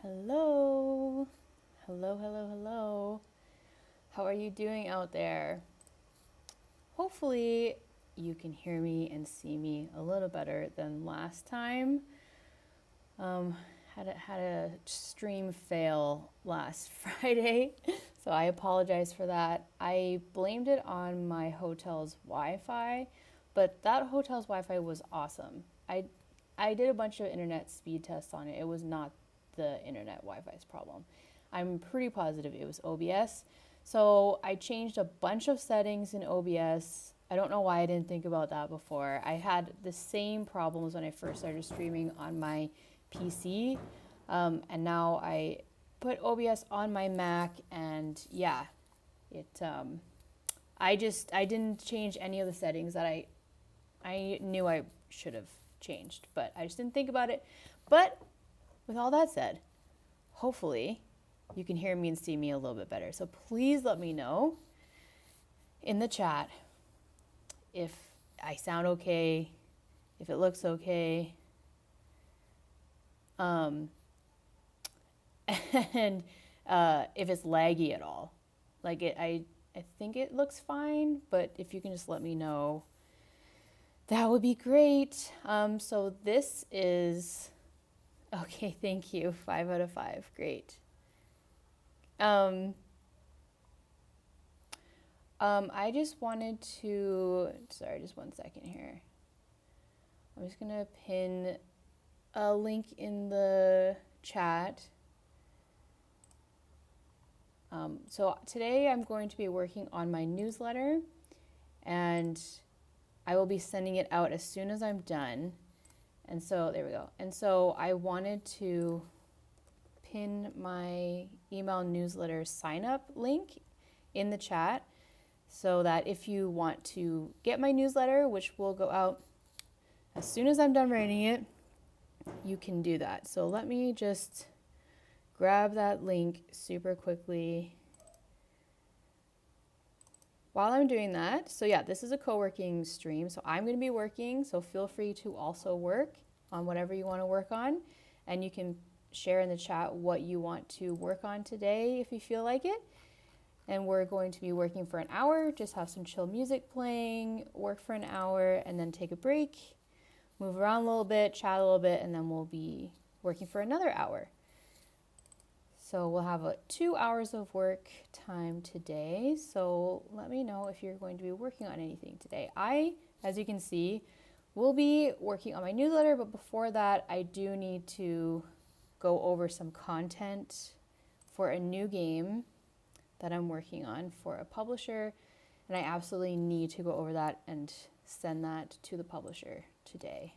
Hello. Hello, hello, hello. How are you doing out there? Hopefully, you can hear me and see me a little better than last time. Um, had a stream fail last Friday, so I apologize for that. I blamed it on my hotel's Wi-Fi, but that hotel's Wi-Fi was awesome. I did a bunch of internet speed tests on it. It was not the internet Wi-Fi's problem. I'm pretty positive it was OBS. So I changed a bunch of settings in OBS. I don't know why I didn't think about that before. I had the same problems when I first started streaming on my PC, and now I put OBS on my Mac, and yeah, it. I didn't change any of the settings that I knew I should have changed, but I just didn't think about it. But with all that said, hopefully you can hear me and see me a little bit better. So please let me know in the chat if I sound okay, if it looks okay, and if it's laggy at all. I think it looks fine, but if you can just let me know, that would be great. So this is, okay, thank you, 5 out of 5, great. I just wanted to, sorry, just 1 second here. I'm just gonna pin a link in the chat. So today I'm going to be working on my newsletter, and I will be sending it out as soon as I'm done. And so there we go. And so I wanted to pin my email newsletter sign up link in the chat so that if you want to get my newsletter, which will go out as soon as I'm done writing it, you can do that. So let me just grab that link super quickly while I'm doing that. So yeah, this is a co-working stream, so I'm going to be working, so feel free to also work on whatever you want to work on, and you can share in the chat what you want to work on today if you feel like it. And we're going to be working for an hour, just have some chill music playing, work for an hour, and then take a break, move around a little bit, chat a little bit, and then we'll be working for another hour. So we'll have 2 hours of work time today. So let me know if you're going to be working on anything today. I, as you can see, will be working on my newsletter, but before that, I do need to go over some content for a new game that I'm working on for a publisher, and I absolutely need to go over that and send that to the publisher today.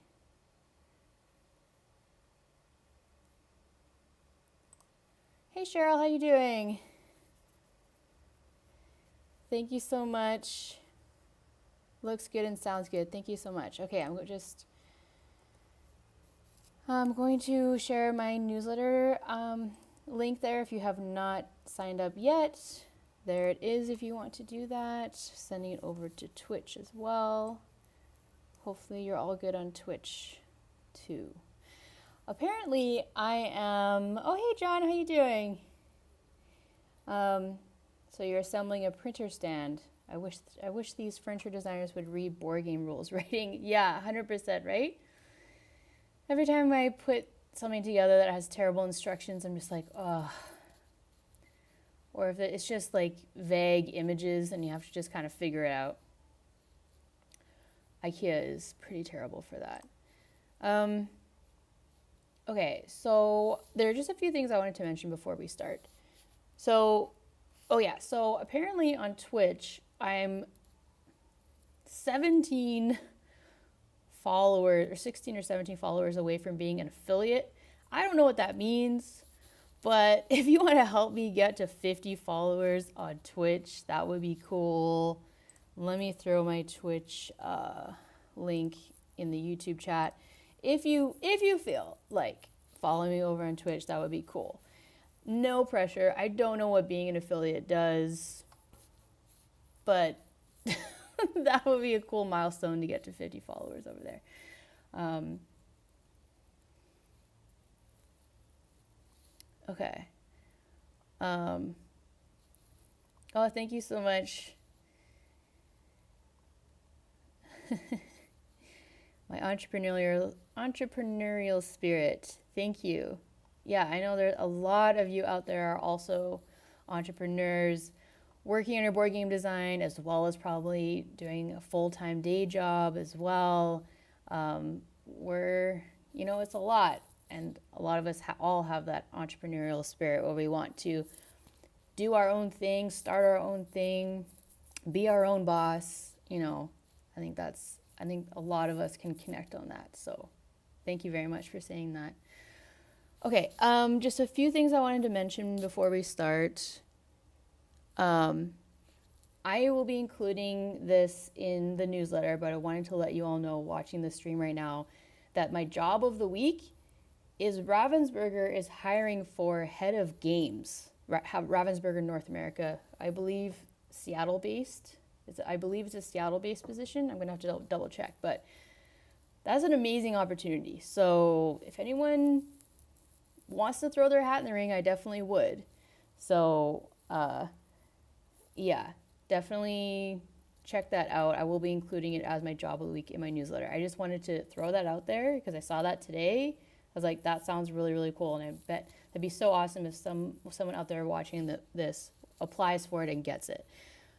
Hey Cheryl, how you doing? Thank you so much. Looks good and sounds good. Thank you so much. Okay, I'm going to share my newsletter link there if you have not signed up yet. There it is if you want to do that. Sending it over to Twitch as well. Hopefully you're all good on Twitch too. Apparently I am, oh hey John, how you doing? So you're assembling a printer stand. I wish these furniture designers would read board game rules writing. Yeah, 100%, right? Every time I put something together that has terrible instructions, I'm just like, ugh. Or if it's just like vague images and you have to just kind of figure it out. IKEA is pretty terrible for that. Okay, so there are just a few things I wanted to mention before we start. So, oh yeah, so apparently on Twitch, I'm 17 followers, or 16 or 17 followers away from being an affiliate. I don't know what that means, but if you want to help me get to 50 followers on Twitch, that would be cool. Let me throw my Twitch link in the YouTube chat. If you feel like following me over on Twitch, that would be cool. No pressure. I don't know what being an affiliate does, but that would be a cool milestone to get to 50 followers over there. Okay. Um, oh, thank you so much. My entrepreneurial spirit. Thank you. Yeah, I know there a lot of you out there are also entrepreneurs working on your board game design as well as probably doing a full-time day job as well. It's a lot. And a lot of us all have that entrepreneurial spirit where we want to do our own thing, start our own thing, be our own boss. I think a lot of us can connect on that. So thank you very much for saying that. Okay, just a few things I wanted to mention before we start. I will be including this in the newsletter, but I wanted to let you all know watching the stream right now that my job of the week is Ravensburger is hiring for head of games. Ravensburger North America, I believe Seattle based. I believe it's a Seattle based position. I'm going to have to double check, but that's an amazing opportunity. So if anyone wants to throw their hat in the ring, I definitely would. So, yeah, definitely check that out. I will be including it as my job of the week in my newsletter. I just wanted to throw that out there because I saw that today. I was like, that sounds really, really cool. And I bet that'd be so awesome if someone out there watching this applies for it and gets it.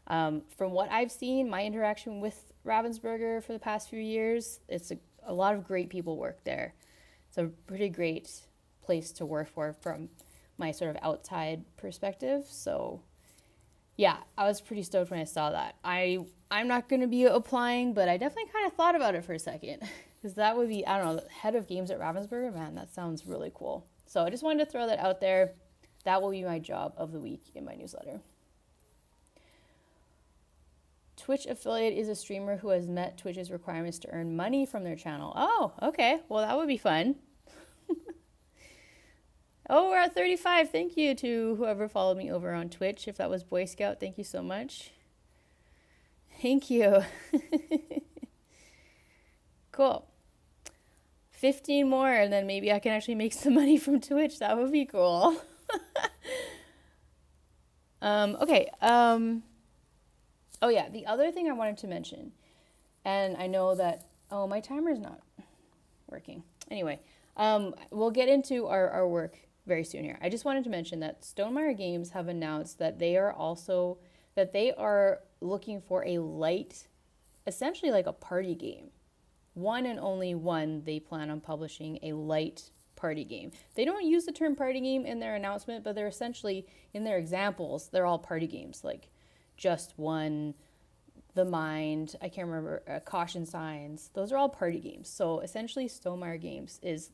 From what I've seen, my interaction with Ravensburger for the past few years, it's a lot of great people work there. It's a pretty great place to work for from my sort of outside perspective. So yeah, I was pretty stoked when I saw that. I'm not going to be applying, but I definitely kind of thought about it for a second because that would be, I don't know, the head of games at Ravensburger. Man, that sounds really cool. So I just wanted to throw that out there. That will be my job of the week in my newsletter. Twitch affiliate is a streamer who has met Twitch's requirements to earn money from their channel. Oh, okay. Well, that would be fun. Oh, we're at 35. Thank you to whoever followed me over on Twitch. If that was Boy Scout, thank you so much. Thank you. Cool. 15 more, and then maybe I can actually make some money from Twitch. That would be cool. Okay. Oh, yeah. The other thing I wanted to mention, and I know that, my timer's not working. Anyway, we'll get into our work very soon here. I just wanted to mention that Stonemaier Games have announced that they are looking for a light, essentially like a party game. One and only one they plan on publishing a light party game. They don't use the term party game in their announcement, but they're essentially, in their examples, they're all party games, like Just One, The Mind, I can't remember, Caution Signs. Those are all party games. So essentially Stonemaier Games is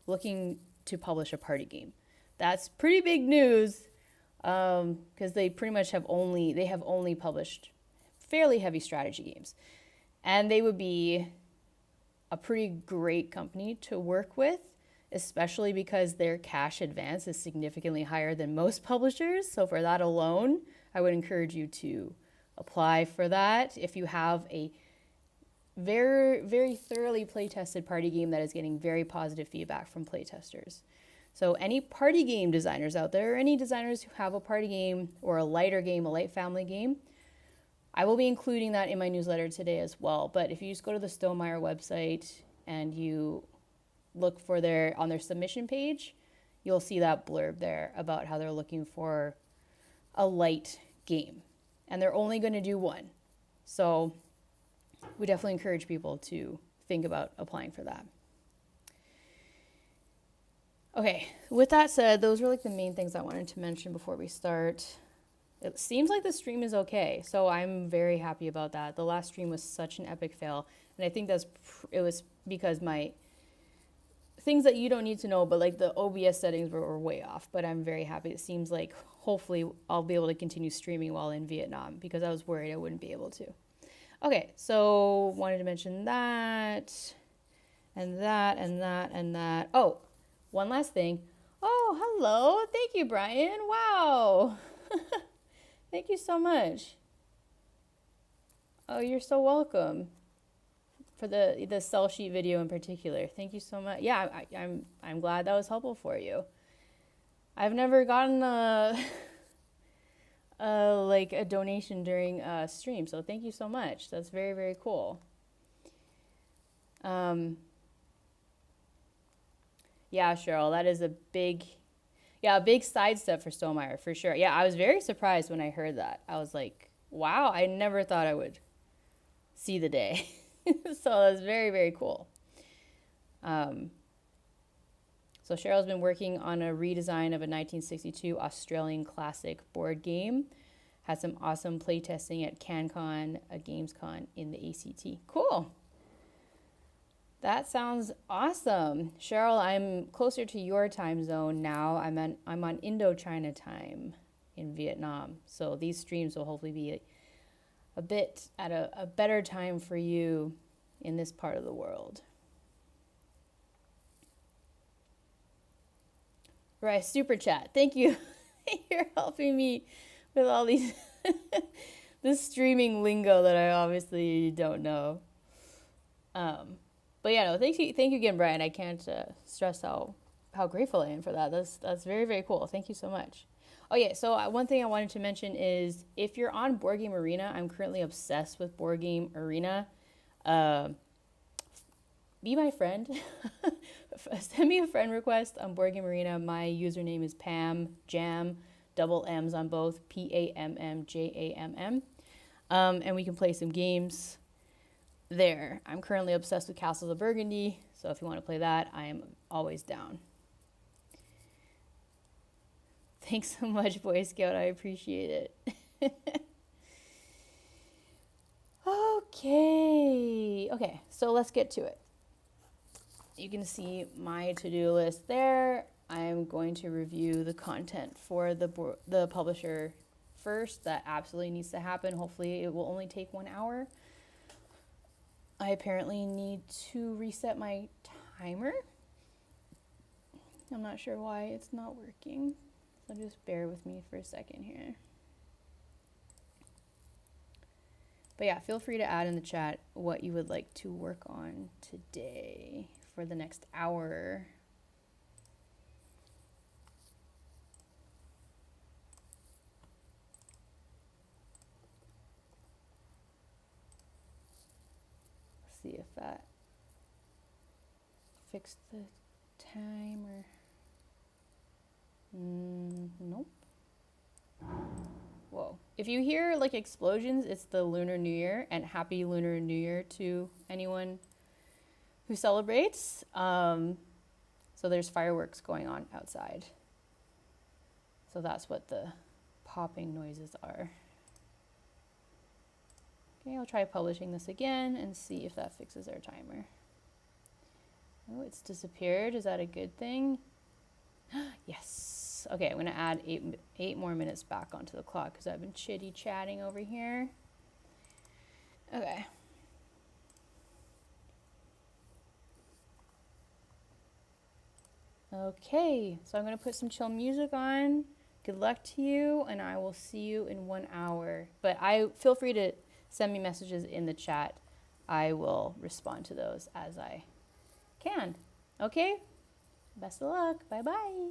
looking to publish a party game. That's pretty big news because they pretty much have only published fairly heavy strategy games. And they would be a pretty great company to work with, especially because their cash advance is significantly higher than most publishers. So for that alone, I would encourage you to apply for that if you have a very, very thoroughly play-tested party game that is getting very positive feedback from playtesters. So any party game designers out there, or any designers who have a party game or a lighter game, a light family game, I will be including that in my newsletter today as well. But if you just go to the Stonemaier website and you look for on their submission page, you'll see that blurb there about how they're looking for a light game. And they're only going to do one. So we definitely encourage people to think about applying for that. Okay, with that said, those are like the main things I wanted to mention before we start. It seems like the stream is okay, so I'm very happy about that. The last stream was such an epic fail, and I think it was because my things that you don't need to know, but like the OBS settings were way off, but I'm very happy. It seems like hopefully I'll be able to continue streaming while in Vietnam because I was worried I wouldn't be able to. Okay, so wanted to mention that, and that, and that, and that. Oh, one last thing. Oh, hello. Thank you, Brian. Wow. Thank you so much. Oh, you're so welcome. For the sell sheet video in particular. Thank you so much. Yeah, I'm glad that was helpful for you. I've never gotten like a donation during a stream, so thank you so much. That's very, very cool. Yeah, Cheryl, that is a big, yeah, a big sidestep for Stonemeyer for sure. Yeah, I was very surprised when I heard that. I was like, wow, I never thought I would see the day. So that's very, very cool. So Cheryl's been working on a redesign of a 1962 Australian classic board game. Had some awesome playtesting at CanCon, a GamesCon in the ACT. Cool. That sounds awesome. Cheryl, I'm closer to your time zone now. I'm on Indochina time in Vietnam. So these streams will hopefully be a bit at a better time for you in this part of the world. Right, super chat. Thank you. You're helping me with all these this streaming lingo that I obviously don't know. But yeah, no, thank you again, Brian. I can't stress how grateful I am for that. That's very, very cool. Thank you so much. Oh yeah, so one thing I wanted to mention is if you're on Board Game Arena, I'm currently obsessed with Board Game Arena. Be my friend. Send me a friend request on Board Game Arena. My username is Pam Jam, double M's on both, PAMMJAMM. And we can play some games there. I'm currently obsessed with Castles of Burgundy, so if you want to play that, I am always down. Thanks so much, Boy Scout. I appreciate it. Okay, so let's get to it. You can see my to-do list there. I'm going to review the content for the publisher first. That absolutely needs to happen. Hopefully it will only take 1 hour. I apparently need to reset my timer. I'm not sure why it's not working. So just bear with me for a second here. But yeah, feel free to add in the chat what you would like to work on today for the next hour. Let's see if that fixed the timer. Nope. Whoa. If you hear like explosions, it's the Lunar New Year, and happy Lunar New Year to anyone who celebrates. So there's fireworks going on outside. So that's what the popping noises are. Okay, I'll try publishing this again and see if that fixes our timer. Oh, it's disappeared. Is that a good thing? Yes. Okay, I'm going to add eight more minutes back onto the clock because I've been chitty-chatting over here. Okay. Okay, so I'm going to put some chill music on. Good luck to you, and I will see you in 1 hour. But feel free to send me messages in the chat. I will respond to those as I can. Okay? Best of luck. Bye-bye.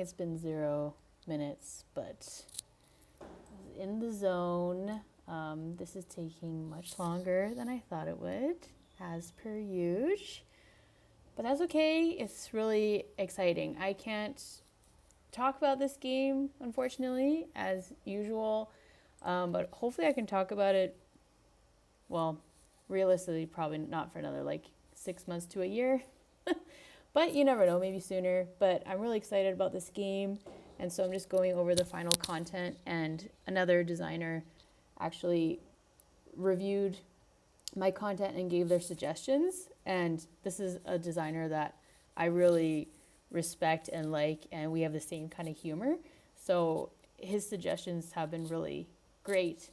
It's been 0 minutes, but in the zone. This is taking much longer than I thought it would, as per usual. But that's okay. It's really exciting. I can't talk about this game, unfortunately, as usual. But hopefully I can talk about it, well, realistically, probably not for another 6 months to a year. But you never know, maybe sooner. But I'm really excited about this game. And so I'm just going over the final content, and another designer actually reviewed my content and gave their suggestions. And this is a designer that I really respect and like, and we have the same kind of humor. So his suggestions have been really great.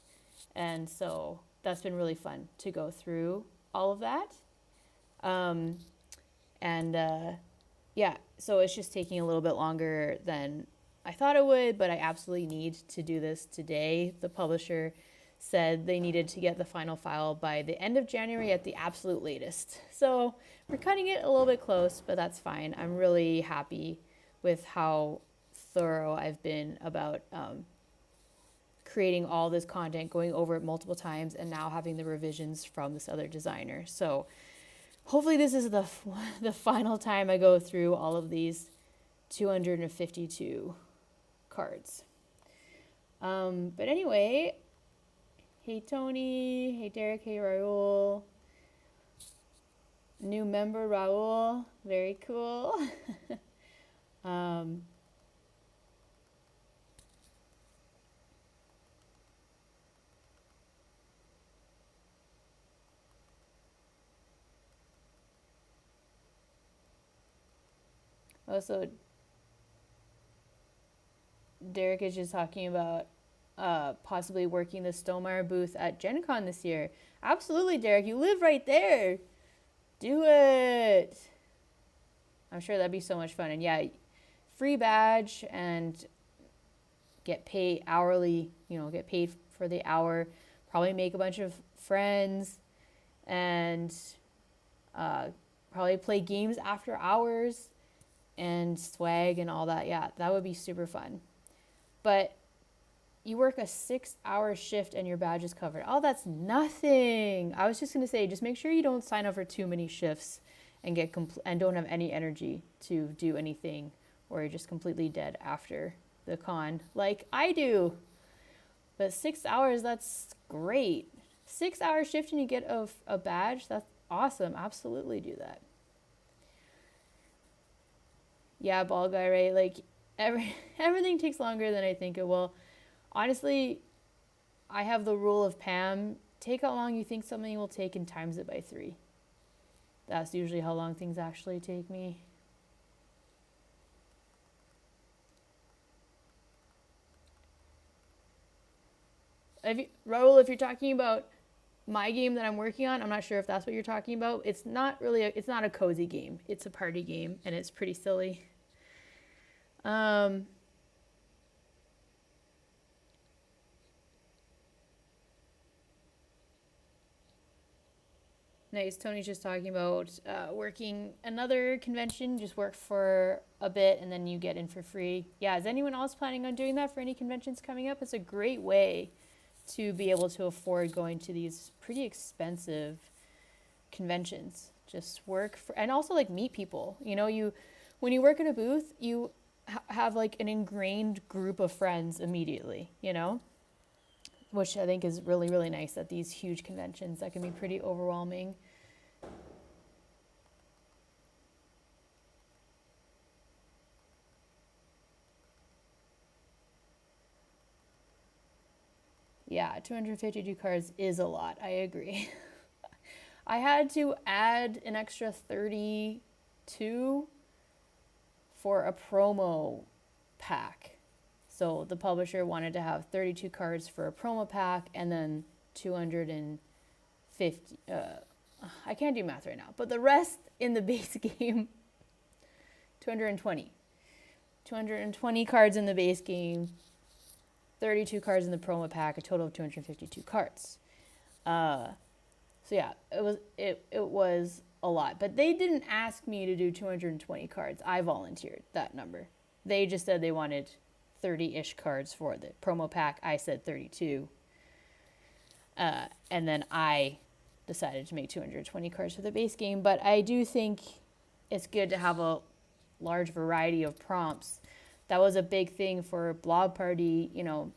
And so that's been really fun to go through all of that. Yeah, so it's just taking a little bit longer than I thought it would, but I absolutely need to do this today. The publisher said they needed to get the final file by the end of January at the absolute latest. So we're cutting it a little bit close, but that's fine. I'm really happy with how thorough I've been about creating all this content, going over it multiple times, and now having the revisions from this other designer. So hopefully this is the final time I go through all of these 252 cards. But anyway, hey Tony, hey Derek, hey Raul. New member Raul, very cool. Also, Derek is just talking about possibly working the Stonemeyer booth at Gen Con this year. Absolutely, Derek. You live right there. Do it. I'm sure that'd be so much fun. And yeah, free badge and get paid hourly, get paid for the hour. Probably make a bunch of friends and probably play games after hours and swag and all that. Yeah, that would be super fun. But you work a 6-hour shift and your badge is covered. Oh, that's nothing. I was just going to say, just make sure you don't sign up for too many shifts and and don't have any energy to do anything, or you're just completely dead after the con like I do. But 6 hours, that's great. 6-hour shift and you get a badge, that's awesome. Absolutely do that. Yeah, ball guy, right? Everything takes longer than I think it will. Honestly, I have the rule of Pam. Take how long you think something will take and times it by 3. That's usually how long things actually take me. Raul, if you're talking about my game that I'm working on, I'm not sure if that's what you're talking about. It's not a cozy game. It's a party game, and it's pretty silly. Nice. Tony's just talking about working another convention. Just work for a bit and then you get in for free. Yeah, is anyone else planning on doing that for any conventions coming up? It's a great way to be able to afford going to these pretty expensive conventions. Just work for, and also meet people. When you work at a booth, you have an ingrained group of friends immediately, which I think is really, really nice at these huge conventions that can be pretty overwhelming. Yeah, 252 cards is a lot. I agree. I had to add an extra 32 for a promo pack. So the publisher wanted to have 32 cards for a promo pack and then 250. I can't do math right now, but the rest in the base game, 220. 220 cards in the base game, 32 cards in the promo pack, a total of 252 cards. So yeah, it was a lot, but they didn't ask me to do 220 cards. I volunteered that number. they just said they wanted 30-ish cards for the promo pack. I said 32. And then I decided to make 220 cards for the base game. But I do think it's good to have a large variety of prompts. That was a big thing for Blob Party. You know,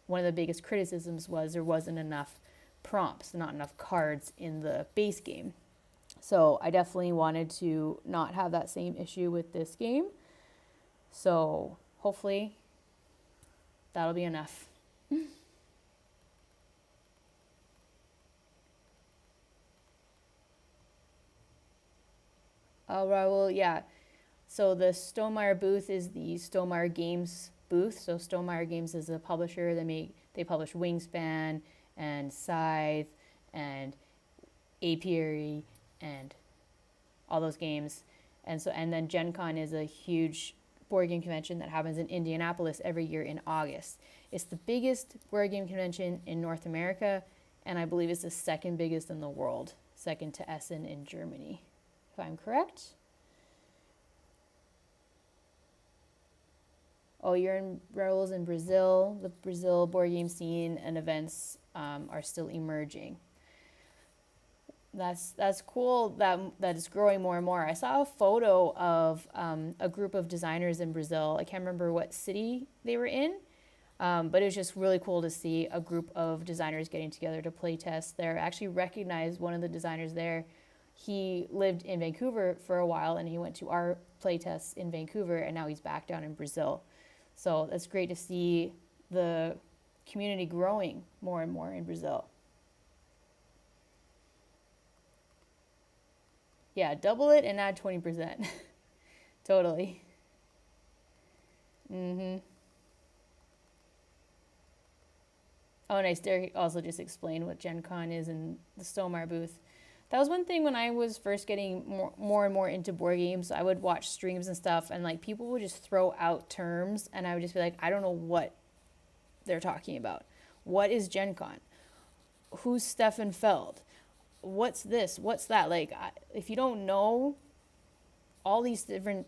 one of the biggest criticisms was there wasn't enough prompts, not enough cards in the base game. So I definitely wanted to not have that same issue with this game. So hopefully that'll be enough. Raul, yeah. So the Stonemaier booth is the Stonemaier Games booth. So Stonemaier Games is a publisher. They publish Wingspan and Scythe and Apiary and all those games. And then Gen Con is a huge board game convention that happens in Indianapolis every year in August. It's the biggest board game convention in North America, and I believe it's the second biggest in the world, second to Essen in Germany, if I'm correct. Oh, Raul's in Brazil. The Brazil board game scene and events are still emerging. That's cool that it's growing more and more. I saw a photo of a group of designers in Brazil. I can't remember what city they were in, but it was just really cool to see a group of designers getting together to play test there. I actually recognized one of the designers there. He lived in Vancouver for a while, and he went to our play tests in Vancouver, and now he's back down in Brazil. So that's great to see the community growing more and more in Brazil. Yeah, double it and add 20%. Totally. Oh, nice. Derek also just explained what Gen Con is in the Stonemaier booth. That was one thing when I was first getting more and more into board games. I would watch streams and stuff, and like people would just throw out terms, and I would just be like, I don't know what they're talking about. What is Gen Con? Who's Stefan Feld? What's this? What's that? Like, if you don't know all these different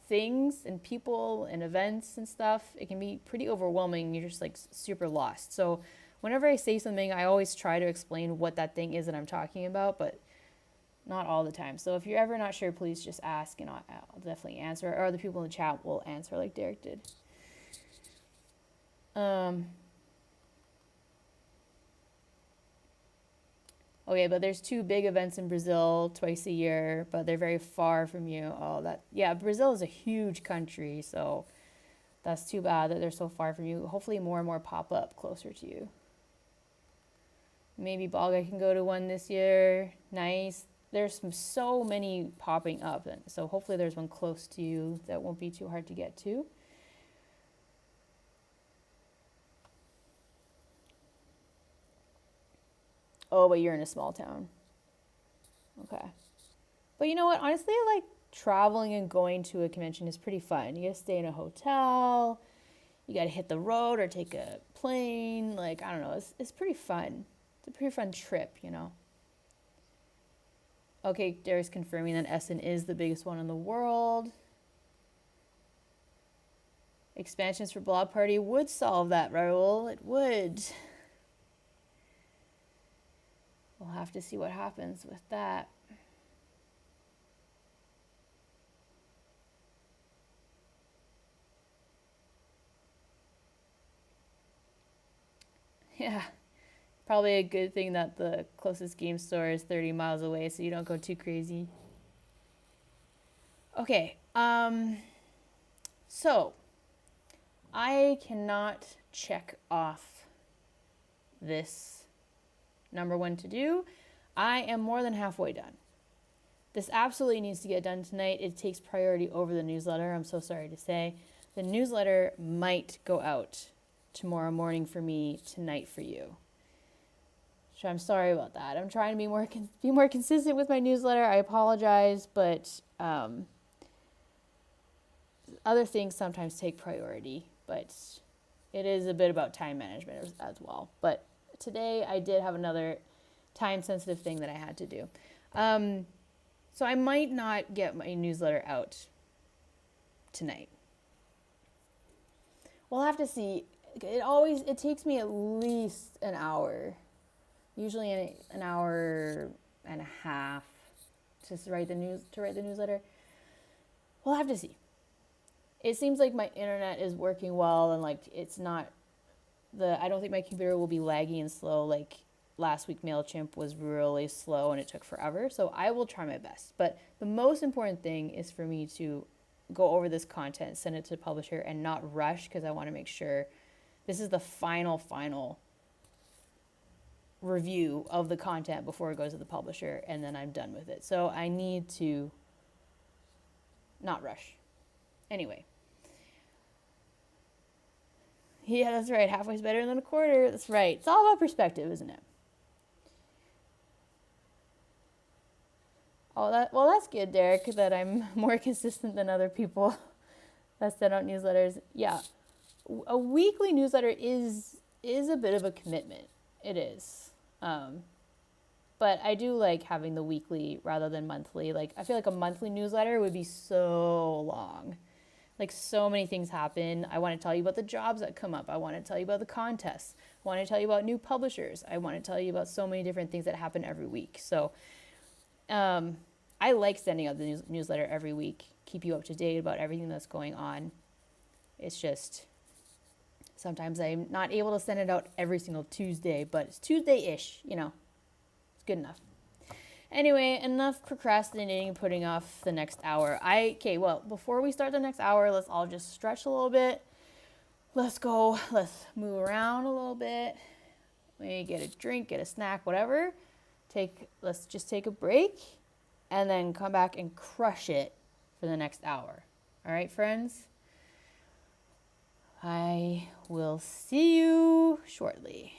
things and people and events and stuff, it can be pretty overwhelming. You're just like super lost. So whenever I say something, I always try to explain what that thing is that I'm talking about, but not all the time. So if you're ever not sure, please just ask, and I'll definitely answer, or other people in the chat will answer like Derek did. Okay, but there's 2 big events in Brazil twice a year, but they're very far from you. Brazil is a huge country, so that's too bad that they're so far from you. Hopefully more and more pop up closer to you. Maybe Balga can go to one this year. Nice. There's so many popping up, and so hopefully there's one close to you that won't be too hard to get to. Oh, but you're in a small town. Okay. But you know what? Honestly, like traveling and going to a convention is pretty fun. You gotta stay in a hotel. You gotta hit the road or take a plane. Like, I don't know. It's pretty fun. It's a pretty fun trip, you know. Okay, Derek's confirming that Essen is the biggest one in the world. Expansions for Blob Party would solve that, Raul. It would. We'll have to see what happens with that. Yeah, probably a good thing that the closest game store is 30 miles away, so you don't go too crazy. Okay, so I cannot check off this number 1 to do. I am more than halfway done. This absolutely needs to get done tonight. It takes priority over the newsletter, I'm so sorry to say. The newsletter might go out tomorrow morning for me, tonight for you. So I'm sorry about that. I'm trying to be more consistent with my newsletter. I apologize, but other things sometimes take priority, but it is a bit about time management as well. But today I did have another time-sensitive thing that I had to do. So I might not get my newsletter out tonight. we'll have to see. It takes me at least an hour, usually an hour and a half to write the newsletter. We'll have to see. It seems like my internet is working well, and like it's not I don't think my computer will be laggy and slow like last week. MailChimp was really slow and it took forever. So I will try my best. But the most important thing is for me to go over this content, send it to the publisher, and not rush, because I want to make sure this is the final review of the content before it goes to the publisher, and then I'm done with it. So I need to not rush. Anyway. Yeah, that's right. Halfway's better than a quarter. That's right. It's all about perspective, isn't it? Oh, that's good, Derek, that I'm more consistent than other people that send out newsletters. Yeah, a weekly newsletter is a bit of a commitment. It is. But I do like having the weekly rather than monthly. Like, I feel like a monthly newsletter would be so long. Like, so many things happen. I want to tell you about the jobs that come up. I want to tell you about the contests. I want to tell you about new publishers. I want to tell you about so many different things that happen every week. So I like sending out the newsletter every week, keep you up to date about everything that's going on. It's just sometimes I'm not able to send it out every single Tuesday, but it's Tuesday-ish, it's good enough. Anyway, enough procrastinating and putting off the next hour. Before we start the next hour, let's all just stretch a little bit. Let's move around a little bit. Maybe get a drink, get a snack, whatever. Let's just take a break and then come back and crush it for the next hour. All right, friends? I will see you shortly.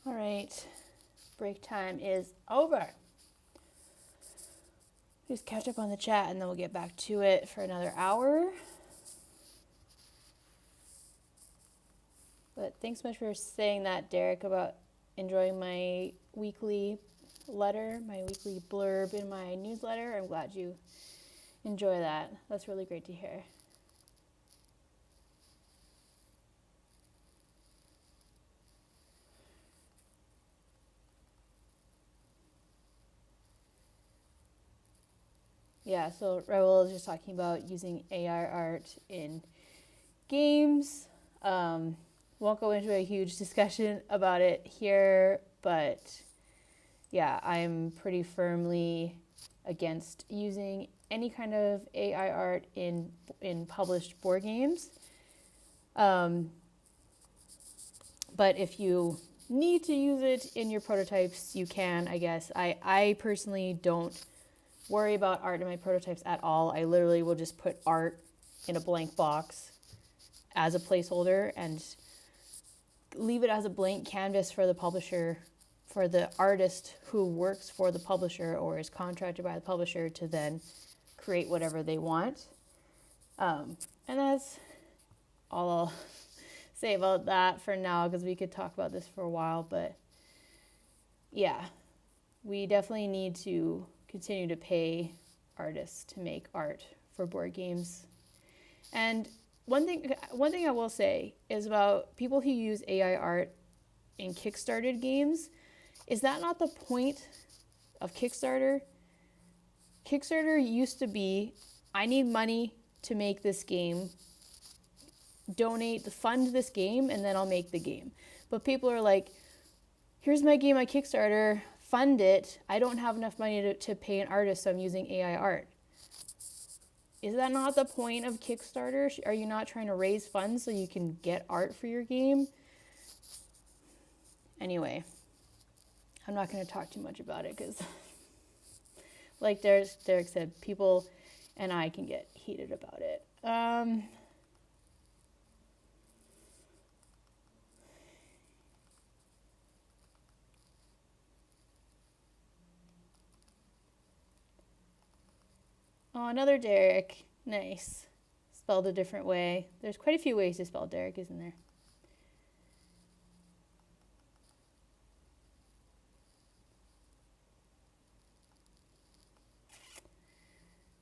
All right, break time is over. Just catch up on the chat and then we'll get back to it for another hour. But thanks so much for saying that, Derek, about enjoying my weekly letter, my weekly blurb in my newsletter. I'm glad you enjoy that. That's really great to hear. Yeah, so Raul is just talking about using AI art in games. Won't go into a huge discussion about it here, but yeah, I'm pretty firmly against using any kind of AI art in published board games. But if you need to use it in your prototypes, you can, I guess. I personally don't worry about art in my prototypes at all. I literally will just put art in a blank box as a placeholder and leave it as a blank canvas for the publisher, for the artist who works for the publisher or is contracted by the publisher to then create whatever they want. And that's all I'll say about that for now, because we could talk about this for a while. But yeah, we definitely need to continue to pay artists to make art for board games. And one thing I will say is about people who use AI art in Kickstarted games. Is that not the point of Kickstarter? Kickstarter used to be, I need money to make this game, fund this game, and then I'll make the game. But people are like, here's my game on Kickstarter, fund it. I don't have enough money to pay an artist, so I'm using AI art. Is that not the point of Kickstarter? Are you not trying to raise funds so you can get art for your game? Anyway, I'm not going to talk too much about it because, like Derek said, people and I can get heated about it. Oh, another Derek. Nice. Spelled a different way. There's quite a few ways to spell Derek, isn't there?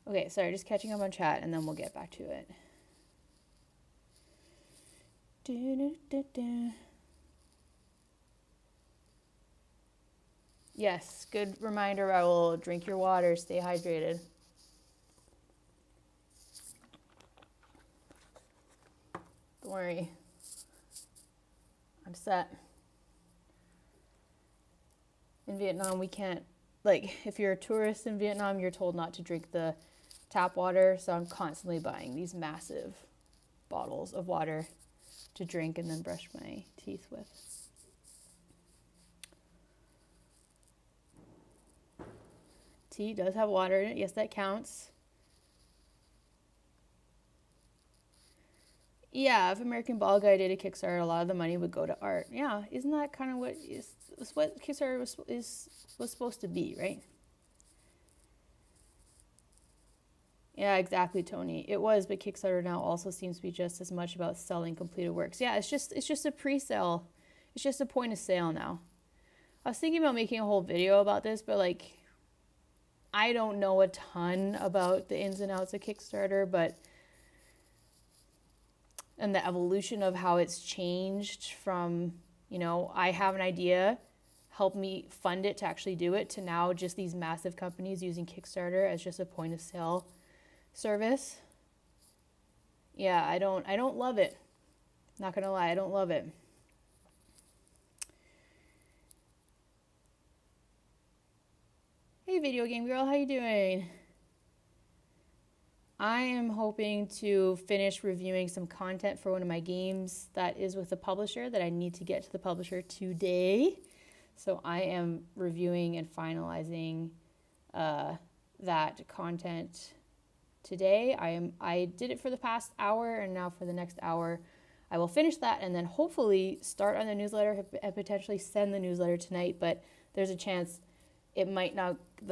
Okay, sorry, just catching up on chat and then we'll get back to it. Yes, good reminder, Raul. Drink your water, stay hydrated. Don't worry. I'm set. In Vietnam, we can't, if you're a tourist in Vietnam, you're told not to drink the tap water, so I'm constantly buying these massive bottles of water to drink and then brush my teeth with. Tea does have water in it. Yes, that counts. Yeah, if American Ball Guy did a Kickstarter, a lot of the money would go to art. Yeah, isn't that kind of what Kickstarter was supposed to be, right? Yeah, exactly, Tony. It was, but Kickstarter now also seems to be just as much about selling completed works. Yeah, it's just a pre-sale. It's just a point of sale now. I was thinking about making a whole video about this, but I don't know a ton about the ins and outs of Kickstarter, and the evolution of how it's changed from, I have an idea, help me fund it to actually do it, to now just these massive companies using Kickstarter as just a point of sale service. Yeah, I don't love it. Not gonna lie, I don't love it. Hey, video game girl, how you doing? I am hoping to finish reviewing some content for one of my games that is with the publisher that I need to get to the publisher today. So I am reviewing and finalizing that content today. I did it for the past hour, and now for the next hour I will finish that and then hopefully start on the newsletter and potentially send the newsletter tonight, but there's a chance the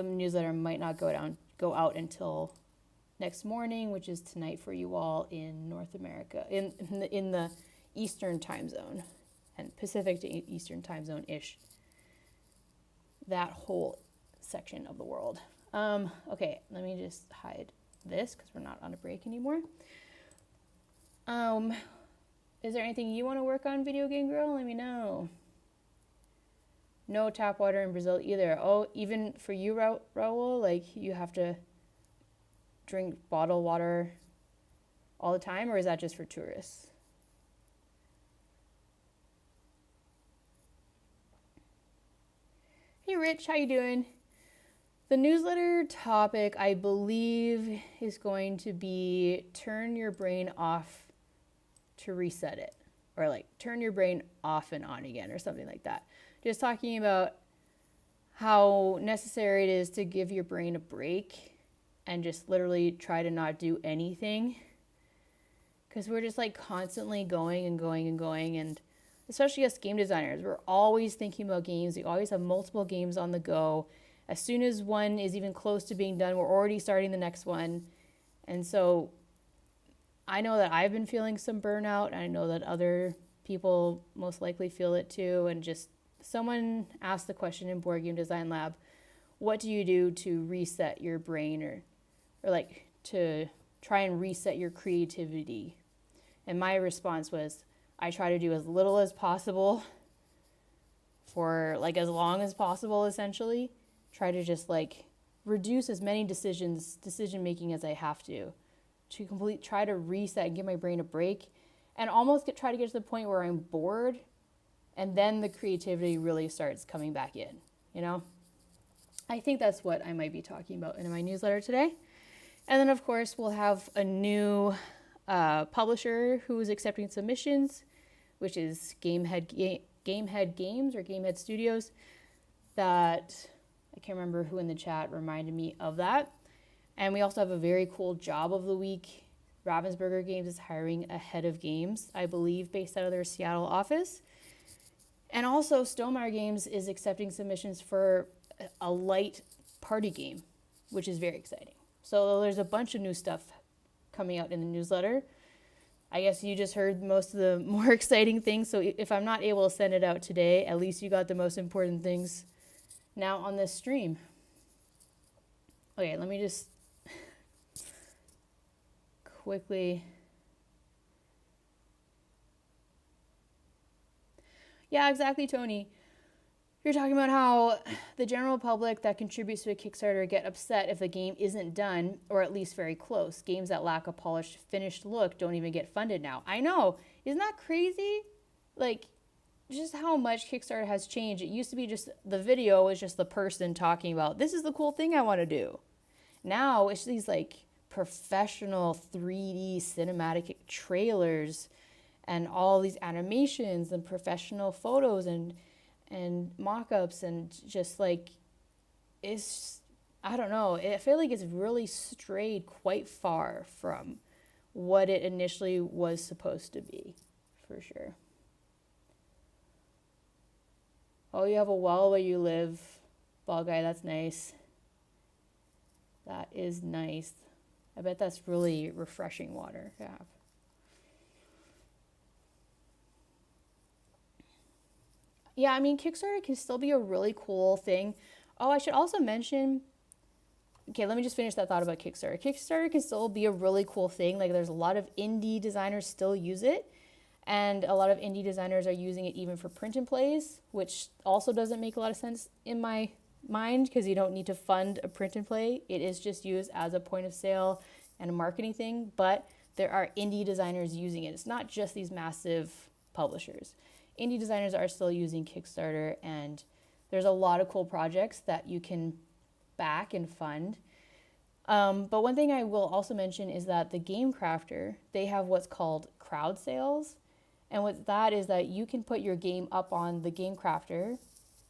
newsletter might not go out until next morning, which is tonight for you all in North America, in the Eastern time zone, and Pacific to Eastern time zone-ish, that whole section of the world. Okay, let me just hide this because we're not on a break anymore. Is there anything you want to work on, Video Game Girl? Let me know. No tap water in Brazil either. Oh, even for you, Raul, like you have to drink bottled water all the time, or is that just for tourists? Hey Rich, how you doing? The newsletter topic, I believe, is going to be turn your brain off to reset it, or like turn your brain off and on again, or something like that. Just talking about how necessary it is to give your brain a break and just literally try to not do anything, because we're just like constantly going and going and going, and especially us game designers, we're always thinking about games. We always have multiple games on the go. As soon as one is even close to being done, we're already starting the next one. And so I know that I've been feeling some burnout, and I know that other people most likely feel it too. And just someone asked the question in Board Game Design Lab, what do you do to reset your brain, or like to try and reset your creativity? And my response was, I try to do as little as possible for like as long as possible, essentially. Try to just like reduce as many decision making as I have to try to reset and give my brain a break, and almost try to get to the point where I'm bored, and then the creativity really starts coming back in, you know? I think that's what I might be talking about in my newsletter today. And then of course we'll have a new publisher who is accepting submissions, which is Gamehead Games or Gamehead Studios. That I can't remember who in the chat reminded me of that. And we also have a very cool job of the week. Ravensburger Games is hiring a head of games, I believe, based out of their Seattle office. And also Stonemaier Games is accepting submissions for a light party game, which is very exciting. So there's a bunch of new stuff coming out in the newsletter. I guess you just heard most of the more exciting things. So if I'm not able to send it out today, at least you got the most important things now on this stream. Okay, let me just quickly. Yeah, exactly, Tony. You're talking about how the general public that contributes to a Kickstarter get upset if the game isn't done, or at least very close. Games that lack a polished, finished look don't even get funded now. I know. Isn't that crazy? Like, just how much Kickstarter has changed. It used to be just the video was just the person talking about, this is the cool thing I want to do. Now it's these like professional 3D cinematic trailers and all these animations and professional photos and mock-ups, and just like, it's, I don't know, I feel like it's really strayed quite far from what it initially was supposed to be, for sure. Oh, you have a well where you live, Ball Guy, that's nice. That is nice. I bet that's really refreshing water to have. Yeah, I mean, Kickstarter can still be a really cool thing. Oh, I should also mention, okay, let me just finish that thought about Kickstarter. Kickstarter can still be a really cool thing. Like, there's a lot of indie designers still use it, and a lot of indie designers are using it even for print and plays, which also doesn't make a lot of sense in my mind, because you don't need to fund a print and play. It is just used as a point of sale and a marketing thing, but there are indie designers using it. It's not just these massive publishers. Indie designers are still using Kickstarter, and there's a lot of cool projects that you can back and fund. But one thing I will also mention is that the Game Crafter, they have what's called crowd sales. And what that is that you can put your game up on the Game Crafter,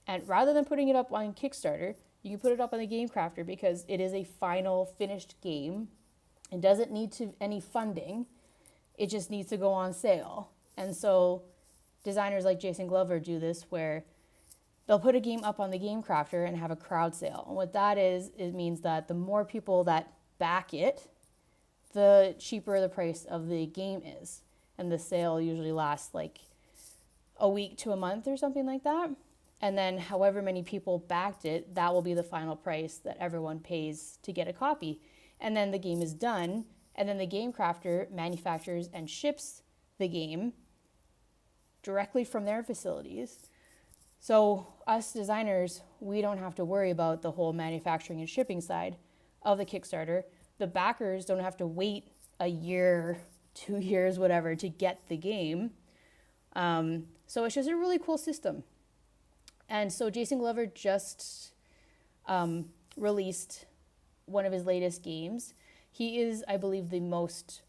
and rather than putting it up on Kickstarter, you can put it up on the Game Crafter because it is a final finished game. It doesn't need any funding. It just needs to go on sale. And so designers like Jason Glover do this where they'll put a game up on the Game Crafter and have a crowd sale. And what that is, it means that the more people that back it, the cheaper the price of the game is. And the sale usually lasts like a week to a month or something like that. And then however many people backed it, that will be the final price that everyone pays to get a copy. And then the game is done, and then the Game Crafter manufactures and ships the game directly from their facilities. So us designers, we don't have to worry about the whole manufacturing and shipping side of the Kickstarter. The backers don't have to wait a year, 2 years, whatever, to get the game. So it's just a really cool system. And so Jason Glover just released one of his latest games. He is, I believe, the most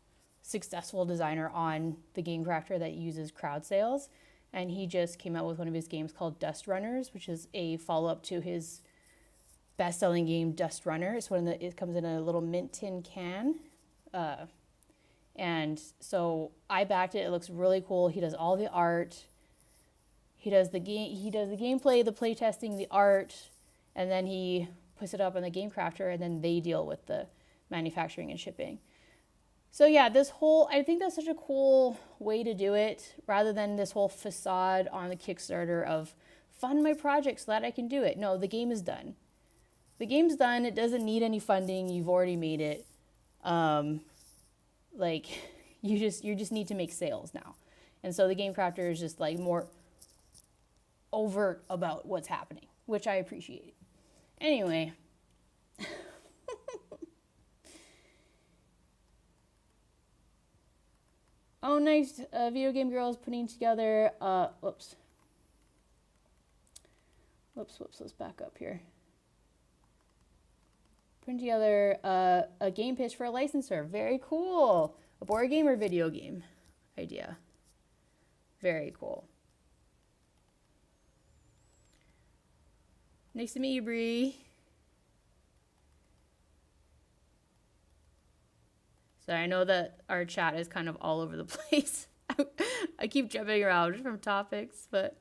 successful designer on the Game Crafter that uses crowd sales. And he just came out with one of his games called Dust Runners, which is a follow-up to his best-selling game Dust Runner. It comes in a little mint tin can. And so I backed it. It looks really cool. He does all the art. He does the gameplay, the playtesting, the art, and then he puts it up on the Game Crafter, and then they deal with the manufacturing and shipping. So yeah, I think that's such a cool way to do it, rather than this whole facade on the Kickstarter of fund my project so that I can do it. No, the game is done. The game's done. It doesn't need any funding. You've already made it. You just need to make sales now. And so the Game Crafter is just like more overt about what's happening, which I appreciate. Anyway. Oh, nice. Video Game Girl is putting together, whoops, let's back up here. Putting together a game pitch for a licensor. Very cool. A board game or video game idea. Very cool. Nice to meet you, Bree. So I know that our chat is kind of all over the place. I keep jumping around from topics, but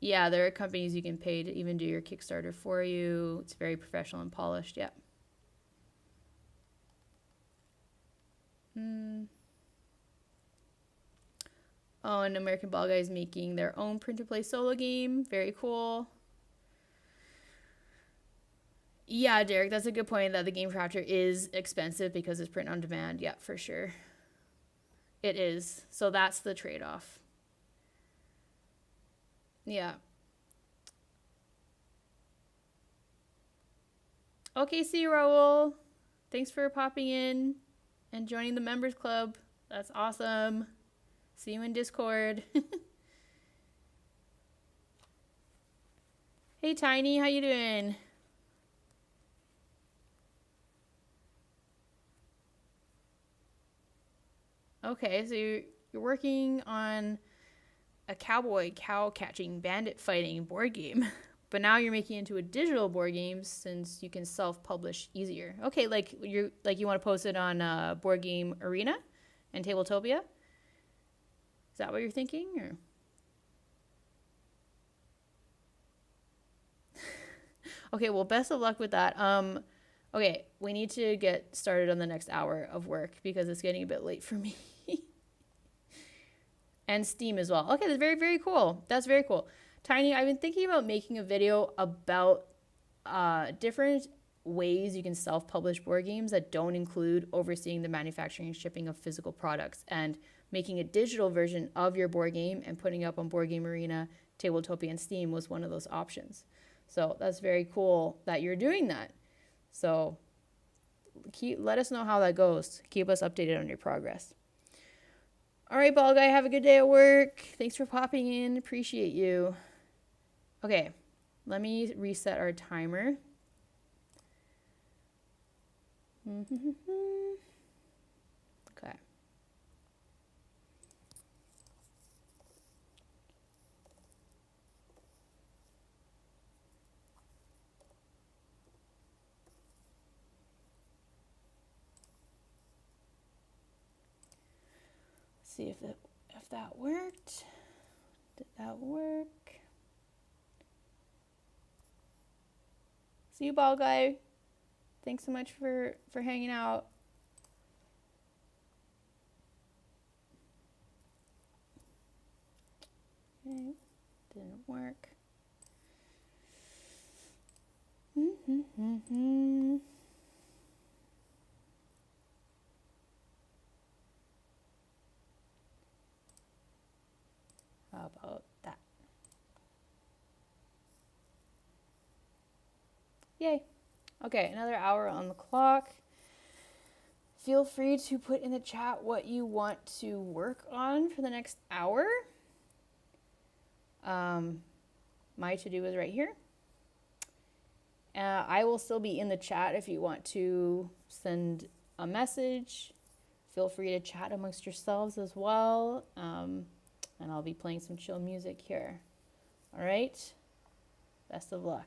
yeah, there are companies you can pay to even do your Kickstarter for you. It's very professional and polished. Yeah. Oh, and American Ball Guy is making their own print-to-play solo game. Very cool. Yeah, Derek, that's a good point that the Game Crafter is expensive because it's print on demand. Yeah, for sure. It is. So that's the trade-off. Yeah. Okay, see you, Raul. Thanks for popping in and joining the members club. That's awesome. See you in Discord. Hey, Tiny, how you doing? Okay, so you're working on a cowboy cow catching bandit fighting board game, but now you're making it into a digital board game since you can self-publish easier. Okay, like you want to post it on Board Game Arena and Tabletopia. Is that what you're thinking, or? Okay, well, best of luck with that. Okay, we need to get started on the next hour of work because it's getting a bit late for me. And Steam as well. Okay, that's very, very cool. That's very cool. Tiny, I've been thinking about making a video about different ways you can self-publish board games that don't include overseeing the manufacturing and shipping of physical products, and making a digital version of your board game and putting it up on Board Game Arena, Tabletopia, and Steam was one of those options. So that's very cool that you're doing that. So let us know how that goes. Keep us updated on your progress. All right, Ball Guy, have a good day at work. Thanks for popping in. Appreciate you. Okay, let me reset our timer. Okay. see if that worked. Did that work? See you, ball guy. Thanks so much for hanging out. Okay, didn't work. How about that? Yay. Okay, another hour on the clock. Feel free to put in the chat what you want to work on for the next hour. My to-do is right here. I will still be in the chat if you want to send a message. Feel free to chat amongst yourselves as well. And I'll be playing some chill music here. All right? Best of luck.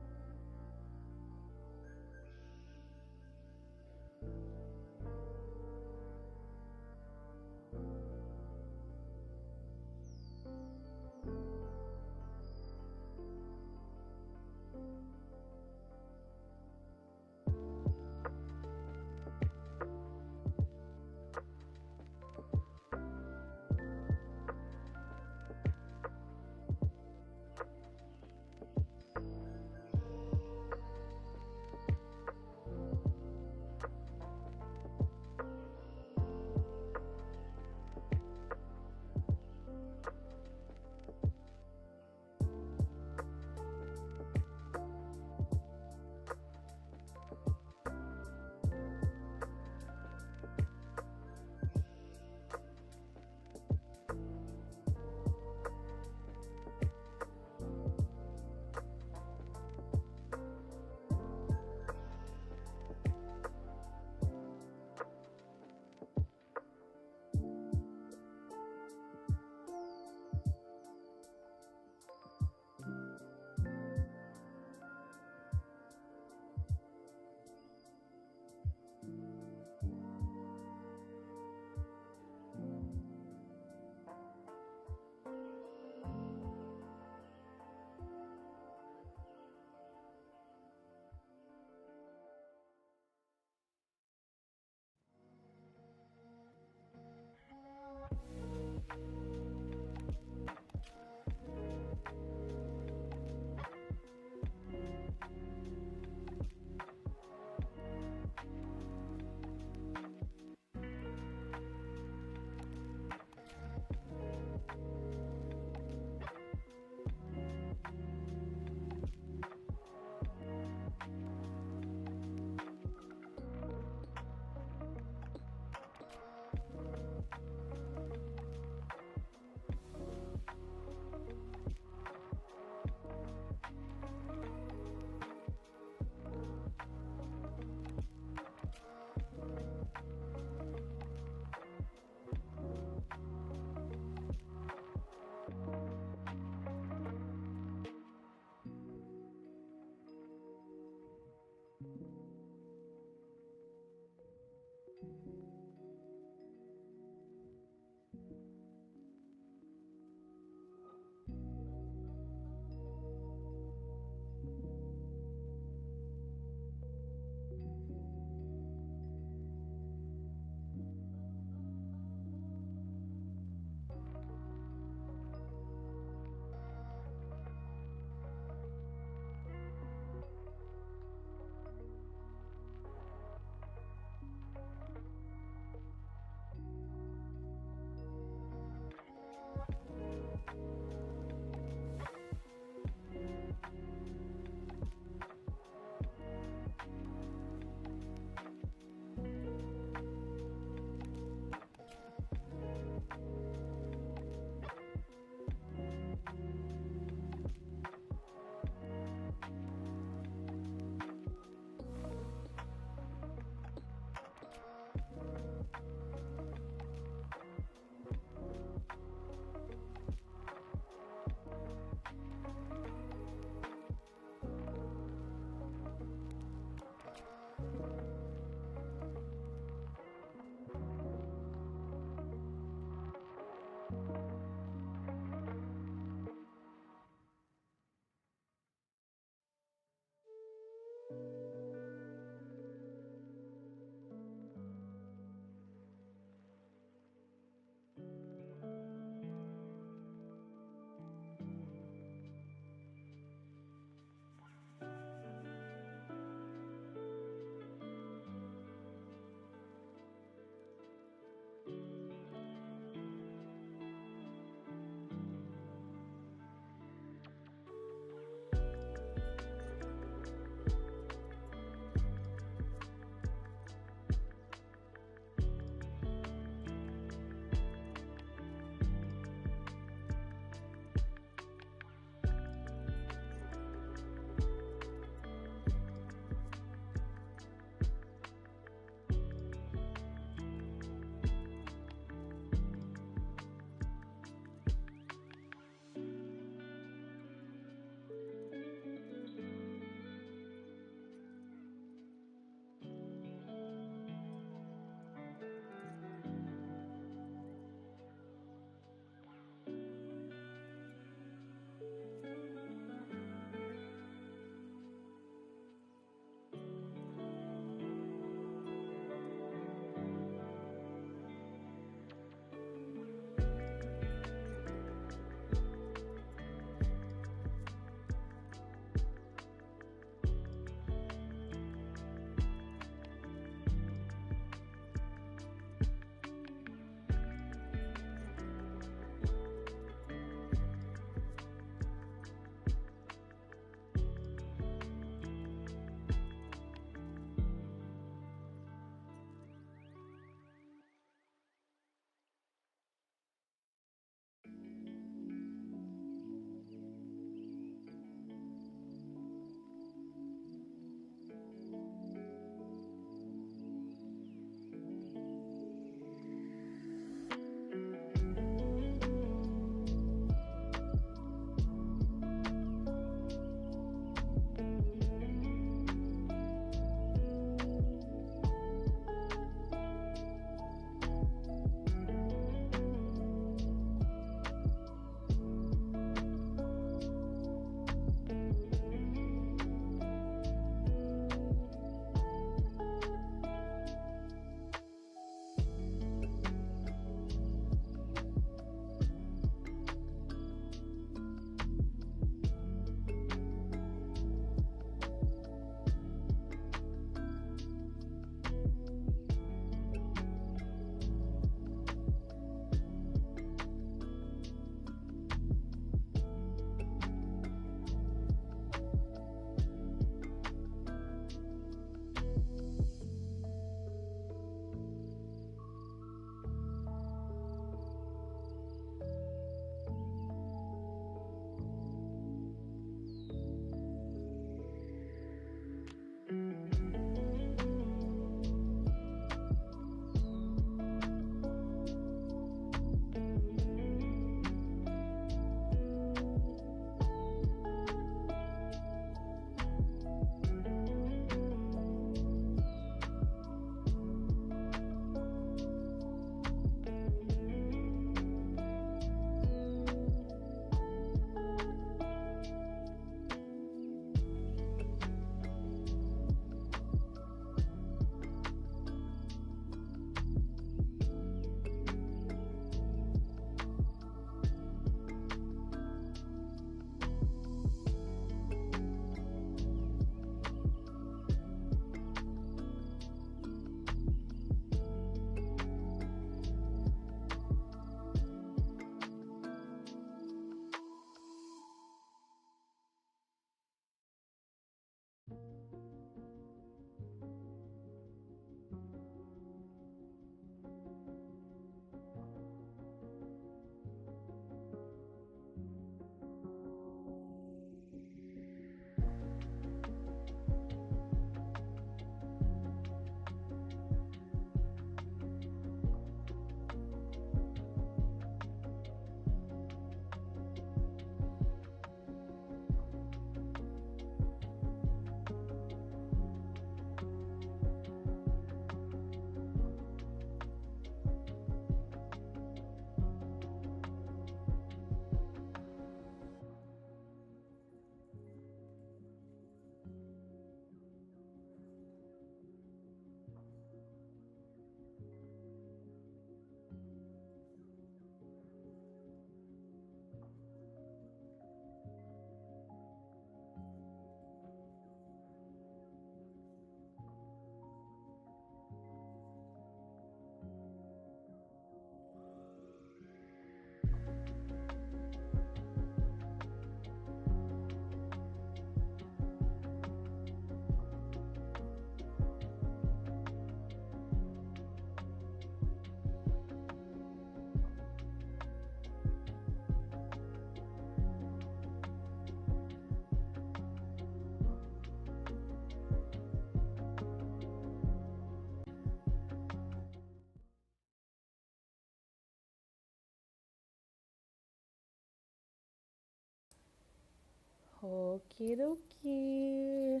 Okie dokie.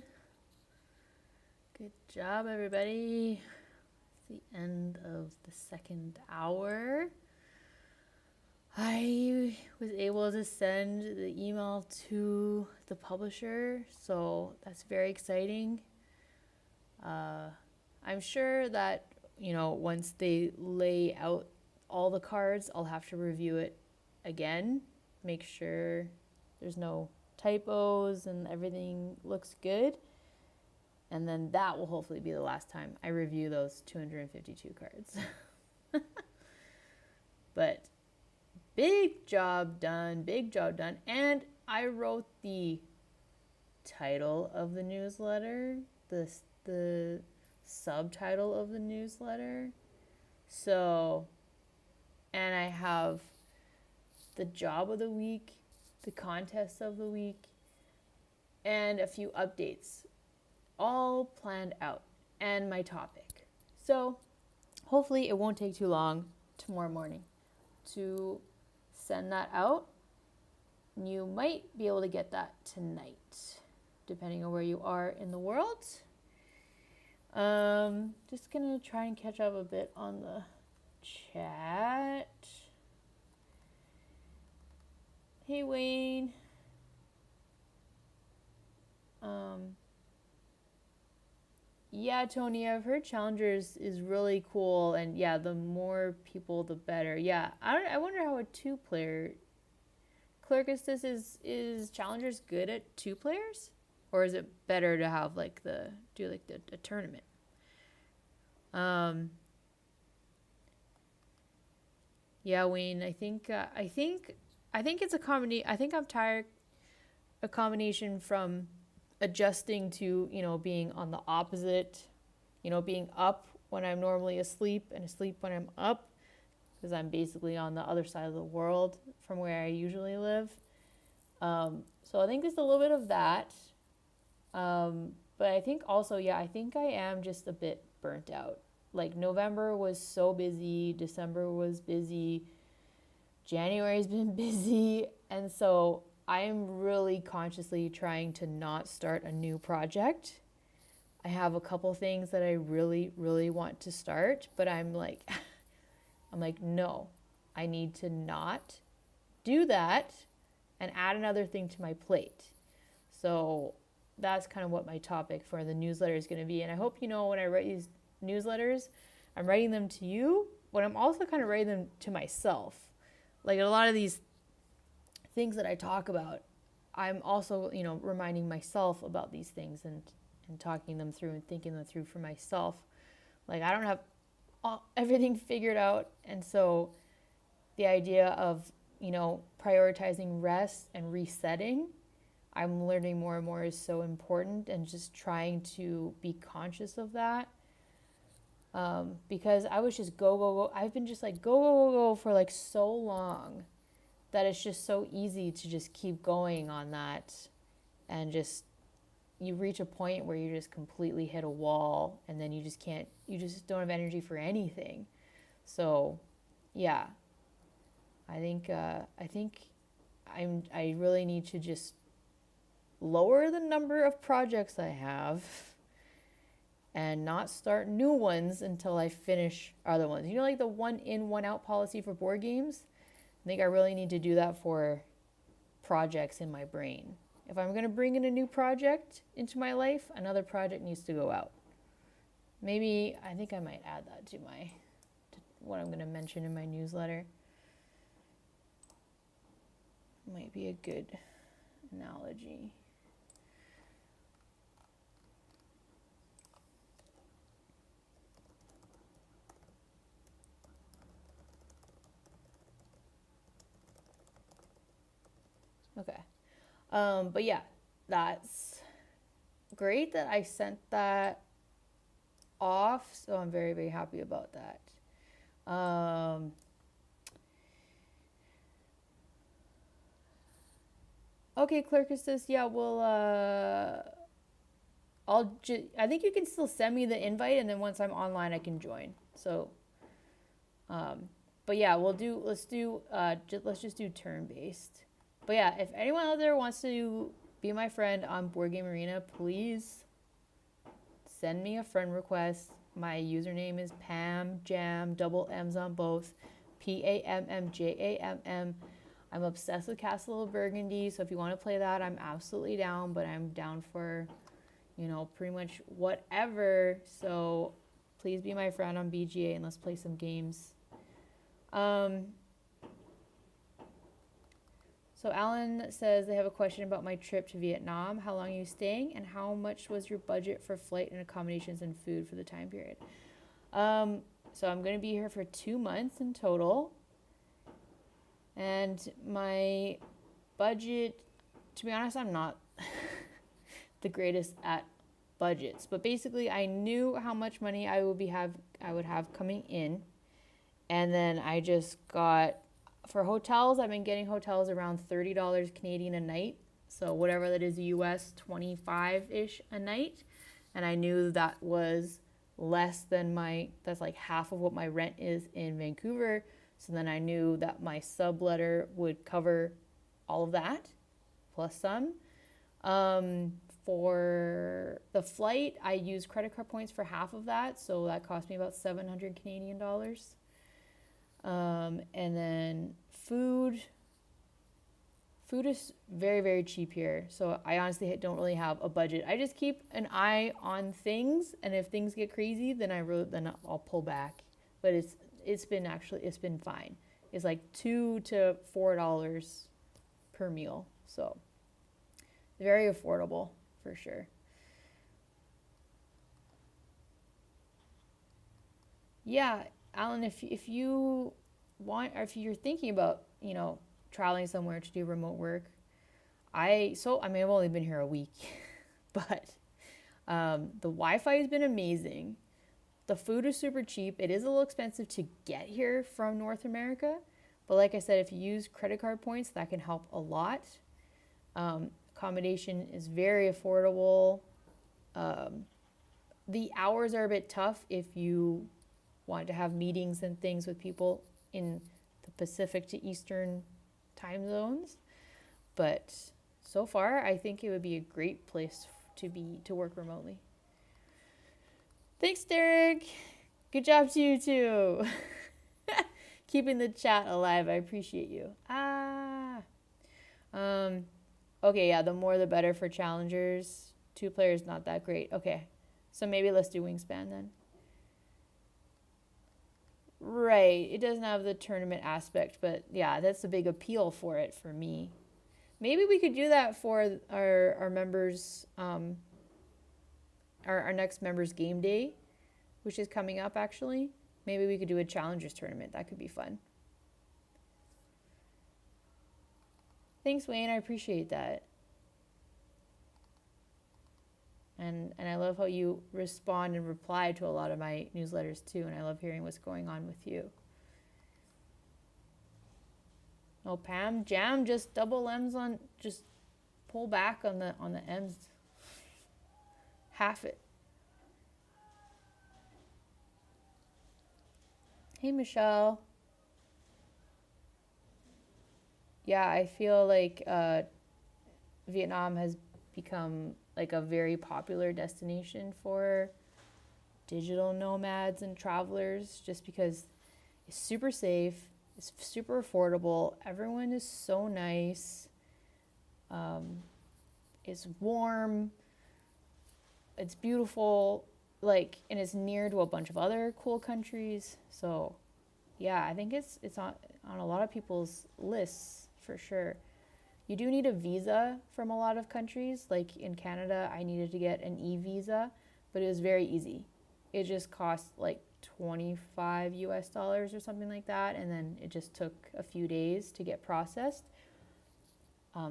Good job, everybody. It's the end of the second hour. I was able to send the email to the publisher, so that's very exciting. I'm sure that, once they lay out all the cards, I'll have to review it again, make sure there's no typos and everything looks good. And then that will hopefully be the last time I review those 252 cards. But big job done. And I wrote the title of the newsletter, the subtitle of the newsletter. So, and I have the job of the week, the contest of the week, and a few updates all planned out, and my topic. So hopefully it won't take too long tomorrow morning to send that out. You might be able to get that tonight, depending on where you are in the world. Just gonna try and catch up a bit on the chat. Hey Wayne. Yeah, Tony, I've heard Challengers is really cool, and yeah, the more people, the better. Yeah, I wonder how a two-player Clerkus is Challengers good at two players, or is it better to have like a tournament? Yeah, Wayne, I think it's a combination. I think I'm tired. A combination from adjusting to, being on the opposite, being up when I'm normally asleep and asleep when I'm up, because I'm basically on the other side of the world from where I usually live. So I think there's a little bit of that. But I think also, I think I am just a bit burnt out. Like November was so busy, December was busy, January's been busy, and so I'm really consciously trying to not start a new project. I have a couple things that I really, really want to start, but I'm like, no, I need to not do that and add another thing to my plate. So that's kind of what my topic for the newsletter is going to be. And I hope, when I write these newsletters, I'm writing them to you, but I'm also kind of writing them to myself. Like a lot of these things that I talk about, I'm also, reminding myself about these things and talking them through and thinking them through for myself. Like I don't have everything figured out. And so the idea of, prioritizing rest and resetting, I'm learning more and more is so important, and just trying to be conscious of that. Because I was just go. I've been just like go for like so long that it's just so easy to just keep going on that, and just you reach a point where you just completely hit a wall, and then you just don't have energy for anything. So yeah, I think I really need to just lower the number of projects I have and not start new ones until I finish other ones. Like the 1 in, 1 out policy for board games? I think I really need to do that for projects in my brain. If I'm going to bring in a new project into my life, another project needs to go out. Maybe, I think I might add that to what I'm going to mention in my newsletter. Might be a good analogy. Okay. But yeah, that's great that I sent that off. So I'm very, very happy about that. Okay, Clerkus says, yeah, well, I think you can still send me the invite, and then once I'm online, I can join. So, but yeah, let's just do turn-based. But yeah, if anyone out there wants to be my friend on Board Game Arena, please. Send me a friend request. My username is Pam Jam, double M's on both. PAMMJAMM. I'm obsessed with Castle of Burgundy, so if you want to play that, I'm absolutely down, but I'm down for, pretty much whatever. So please be my friend on BGA and let's play some games. So Alan says they have a question about my trip to Vietnam. How long are you staying, and how much was your budget for flight and accommodations and food for the time period? So I'm going to be here for 2 months in total. And my budget, to be honest, I'm not the greatest at budgets. But basically, I knew how much money I would have coming in. And then I just got, for hotels, I've been getting hotels around $30 Canadian a night. So whatever that is US, 25-ish a night. And I knew that was less than that's like half of what my rent is in Vancouver. So then I knew that my subletter would cover all of that, plus some. For the flight, I used credit card points for half of that. So that cost me about 700 Canadian dollars. And then food is very, very cheap here. So I honestly don't really have a budget. I just keep an eye on things, and if things get crazy, then I'll pull back. But it's been fine. It's like $2 to $4 per meal. So very affordable for sure. Yeah, Alan, if you want, or if you're thinking about, traveling somewhere to do remote work, I've only been here a week, but the Wi-Fi has been amazing. The food is super cheap. It is a little expensive to get here from North America, but like I said, if you use credit card points, that can help a lot. Accommodation is very affordable. The hours are a bit tough if you want to have meetings and things with people in the Pacific to Eastern time zones. But so far, I think it would be a great place to work remotely. Thanks, Derek. Good job to you too. Keeping the chat alive. I appreciate you. Okay, yeah, the more the better for challengers. 2 players, not that great. Okay, so maybe let's do Wingspan then. Right, it doesn't have the tournament aspect, but yeah, that's a big appeal for it for me. Maybe we could do that for our members, our next members game day, which is coming up actually. Maybe we could do a challengers tournament. That could be fun. Thanks, Wayne. I appreciate that. And I love how you respond and reply to a lot of my newsletters too, and I love hearing what's going on with you. Oh, Pam, Jam, just double M's on, just pull back on the M's. Half it. Hey, Michelle. Yeah, I feel like Vietnam has become like a very popular destination for digital nomads and travelers, just because it's super safe, it's super affordable, everyone is so nice, it's warm, it's beautiful, and it's near to a bunch of other cool countries. So yeah, I think it's on a lot of people's lists for sure. You do need a visa from a lot of countries. Like in Canada, I needed to get an e-visa, but it was very easy. It just cost like $25 or something like that, and then it just took a few days to get processed.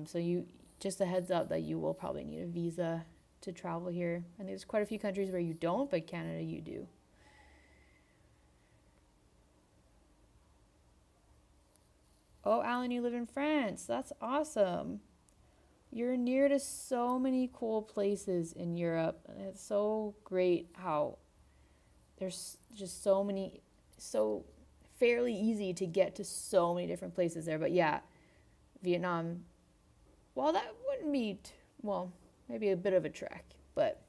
So just a heads up that you will probably need a visa to travel here. And there's quite a few countries where you don't, but Canada you do. Oh, Alan, you live in France. That's awesome. You're near to so many cool places in Europe. And it's so great how there's just so fairly easy to get to so many different places there. But yeah, Vietnam, well, that wouldn't be well, maybe a bit of a trek, but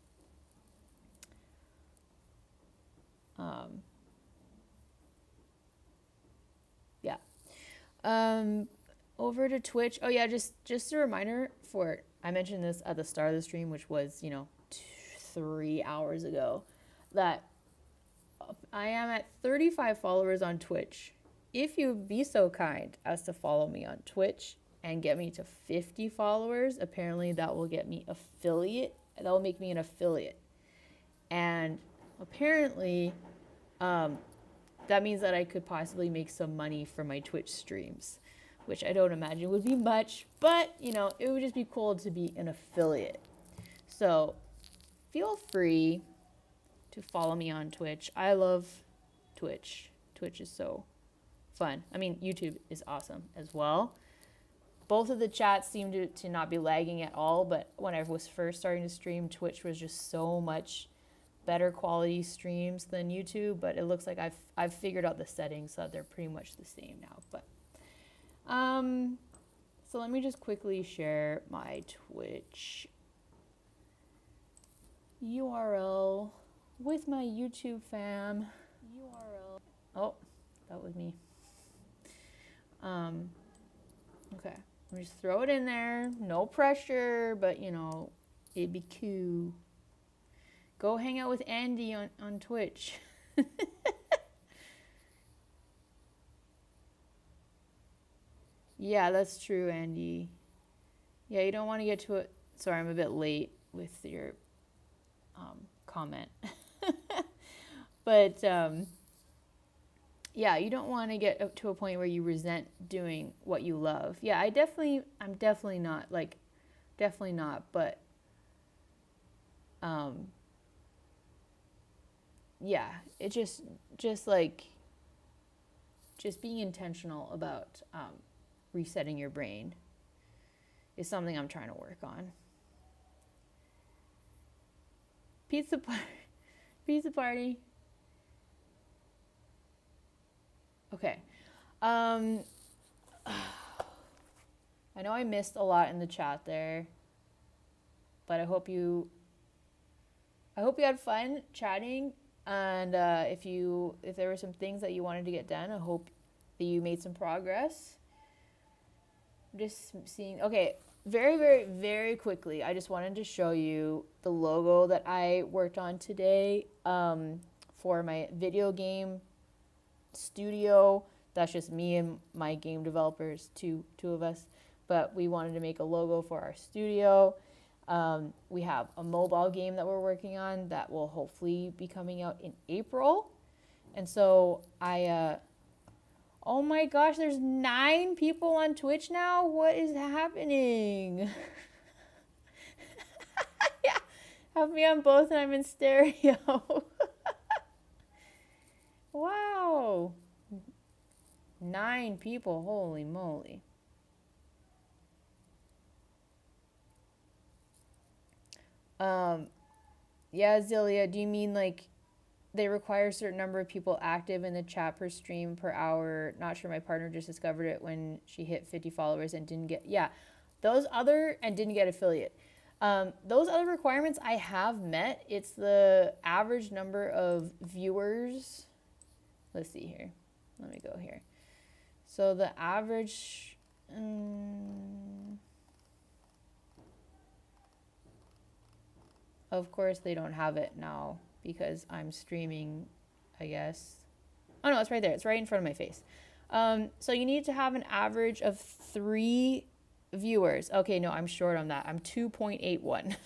yeah. Over to Twitch. Oh yeah, just a reminder for, I mentioned this at the start of the stream, which was 3 hours ago, that I am at 35 followers on Twitch. If you'd be so kind as to follow me on Twitch and get me to 50 followers, apparently that will get me affiliate. That will make me an affiliate. And apparently, that means that I could possibly make some money from my Twitch streams, which I don't imagine would be much, but it would just be cool to be an affiliate. So feel free to follow me on Twitch. I love Twitch. Twitch is so fun. I mean, YouTube is awesome as well. Both of the chats seem to not be lagging at all, but when I was first starting to stream, Twitch was just so much better quality streams than YouTube, but it looks like I've figured out the settings so that they're pretty much the same now. But so let me just quickly share my Twitch URL with my YouTube fam. URL. Oh, that was me. Okay. Let me just throw it in there. No pressure, but it'd be cool. Go hang out with Andy on Twitch. Yeah, that's true, Andy. Yeah, you don't want to get to it. Sorry, I'm a bit late with your comment. But yeah, you don't want to get up to a point where you resent doing what you love. Yeah, I'm definitely not, but yeah, it just being intentional about resetting your brain is something I'm trying to work on. Pizza party. Okay. I know I missed a lot in the chat there, but I hope you had fun chatting. And if there were some things that you wanted to get done, I hope that you made some progress. Just seeing. Okay, very, very, very quickly, I just wanted to show you the logo that I worked on today for my video game studio. That's just me and my game developers, two of us. But we wanted to make a logo for our studio. We have a mobile game that we're working on that will hopefully be coming out in April. And so oh my gosh, there's 9 people on Twitch now? What is happening? Yeah, have me on both and I'm in stereo. Wow. 9 people, holy moly. Yeah, Zilia, do you mean like they require a certain number of people active in the chat per stream per hour? Not sure, my partner just discovered it when she hit 50 followers and didn't get, didn't get affiliate. Those other requirements I have met. It's the average number of viewers. Let's see here. Let me go here. So the average, of course they don't have it now because I'm streaming, I guess. Oh no, it's right there. It's right in front of my face. So you need to have an average of 3 viewers. Okay, no, I'm short on that. I'm 2.81.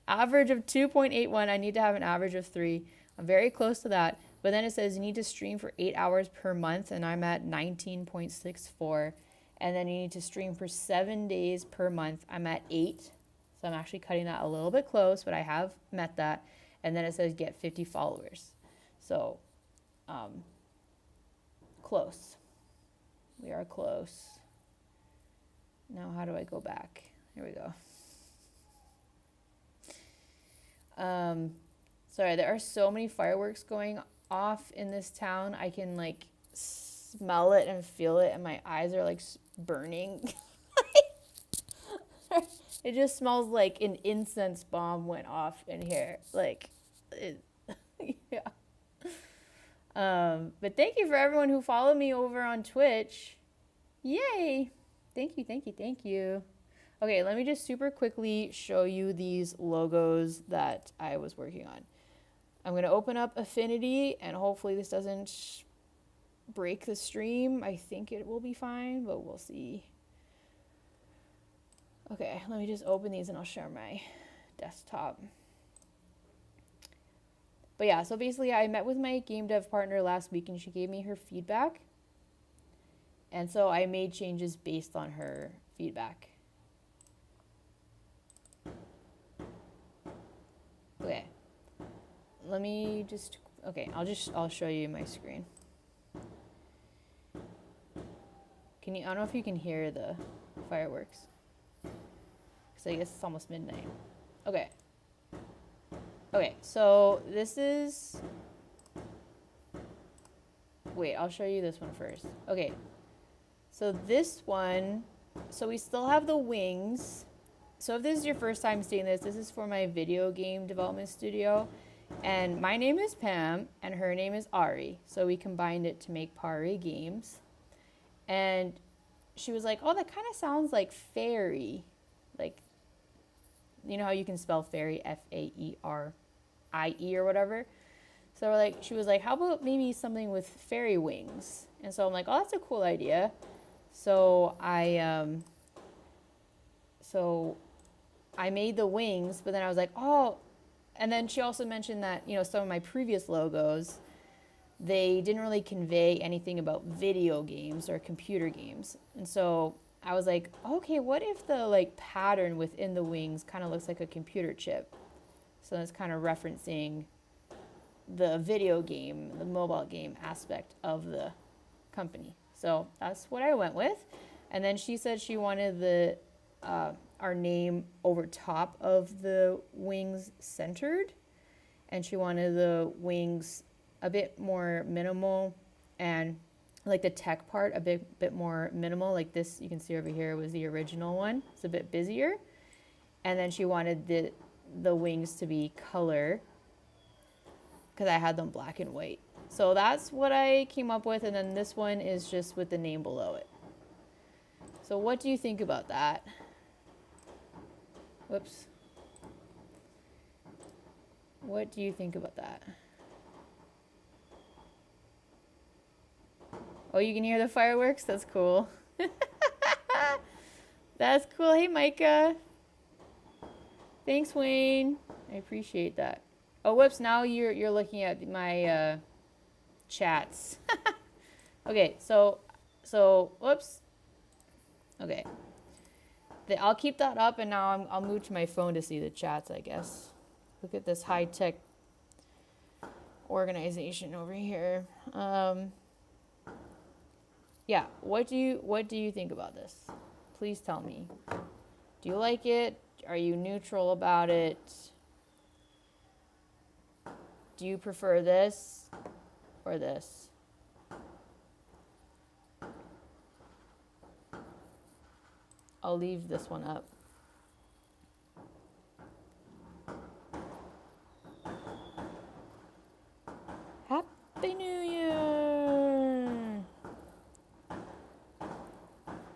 Average of 2.81. I need to have an average of 3. I'm very close to that. But then it says you need to stream for 8 hours per month, and I'm at 19.64. And then you need to stream for 7 days per month. I'm at 8. So I'm actually cutting that a little bit close, but I have met that. And then it says get 50 followers. So close. We are close. Now how do I go back? Here we go. Sorry, there are so many fireworks going off in this town. I can like smell it and feel it, and my eyes are like burning. It just smells like an incense bomb went off in here. Like, it, yeah. But thank you for everyone who followed me over on Twitch. Yay! Thank you, thank you, thank you. Okay, let me just super quickly show you these logos that I was working on. I'm going to open up Affinity, and hopefully this doesn't break the stream. I think it will be fine, but we'll see. Okay, let me just open these and I'll share my desktop. But yeah, so basically I met with my game dev partner last week and she gave me her feedback. And so I made changes based on her feedback. Okay. Let me just, okay, I'll show you my screen. I don't know if you can hear the fireworks. Because I guess it's almost midnight. Okay. Okay, so this is, wait, I'll show you this one first. Okay, so this one, so we still have the wings. So if this is your first time seeing this, this is for my video game development studio. And my name is Pam, and her name is Ari. So we combined it to make Pari Games. And she was like, oh, that kind of sounds like fairy. Like, you know how you can spell fairy, F-A-E-R-I-E or whatever? So we're like, she was like, how about maybe something with fairy wings? And so I'm like, oh, that's a cool idea. So I made the wings, but then I was like, oh, and then she also mentioned that, you know, some of my previous logos, they didn't really convey anything about video games or computer games. And so I was like, okay, what if the like pattern within the wings kind of looks like a computer chip? So it's kind of referencing the video game, the mobile game aspect of the company. So that's what I went with. And then she said she wanted the our name over top of the wings centered, and she wanted the wings a bit more minimal, and like the tech part a bit more minimal. Like this, you can see over here was the original one. It's a bit busier, and then she wanted the wings to be color because I had them black and white. So that's what I came up with, and then this one is just with the name below it. So what do you think about that? Whoops. What do you think about that? Oh, you can hear the fireworks? That's cool. That's cool. Hey, Micah. Thanks, Wayne. I appreciate that. Oh, whoops. Now you're looking at my chats. Okay, so whoops. Okay. I'll keep that up, and now I'll move to my phone to see the chats, I guess. Look at this high-tech organization over here. Yeah, what do you think about this? Please tell me. Do you like it? Are you neutral about it? Do you prefer this or this? I'll leave this one up. Happy New Year!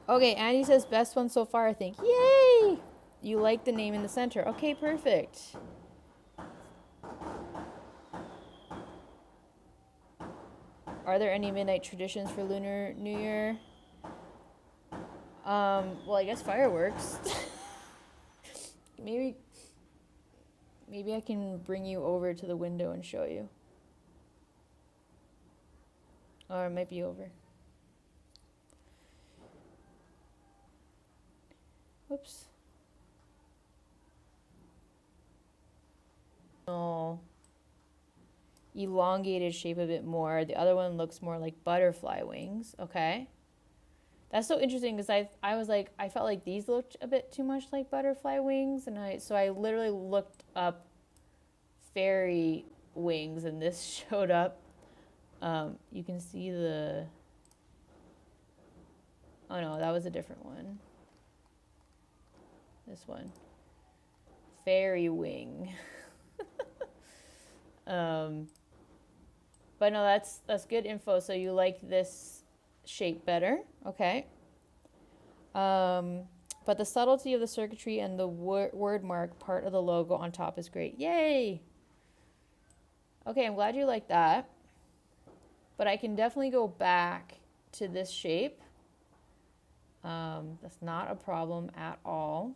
Okay, Andy says best one so far, I think. Yay! You like the name in the center. Okay, perfect. Are there any midnight traditions for Lunar New Year? Well, I guess fireworks. Maybe I can bring you over to the window and show you. Or it might be over. Whoops. No. Elongated shape a bit more. The other one looks more like butterfly wings. Okay. That's so interesting because I was like, I felt like these looked a bit too much like butterfly wings, and so I literally looked up fairy wings, and this showed up. You can see the, oh no, that was a different one. This one. Fairy wing. But no, that's good info. So you like this shape better. Okay. But the subtlety of the circuitry and the word mark part of the logo on top is great. Yay! Okay, I'm glad you like that. But I can definitely go back to this shape. That's not a problem at all.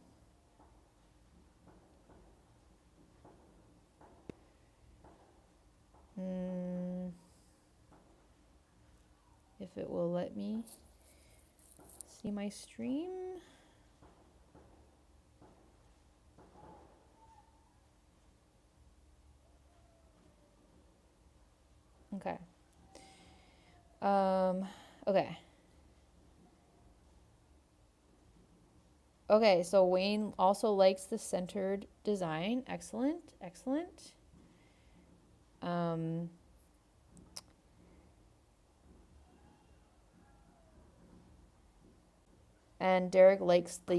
If it will let me see my stream. Okay. Okay. Okay, so Wayne also likes the centered design. Excellent, excellent. And Derek likes the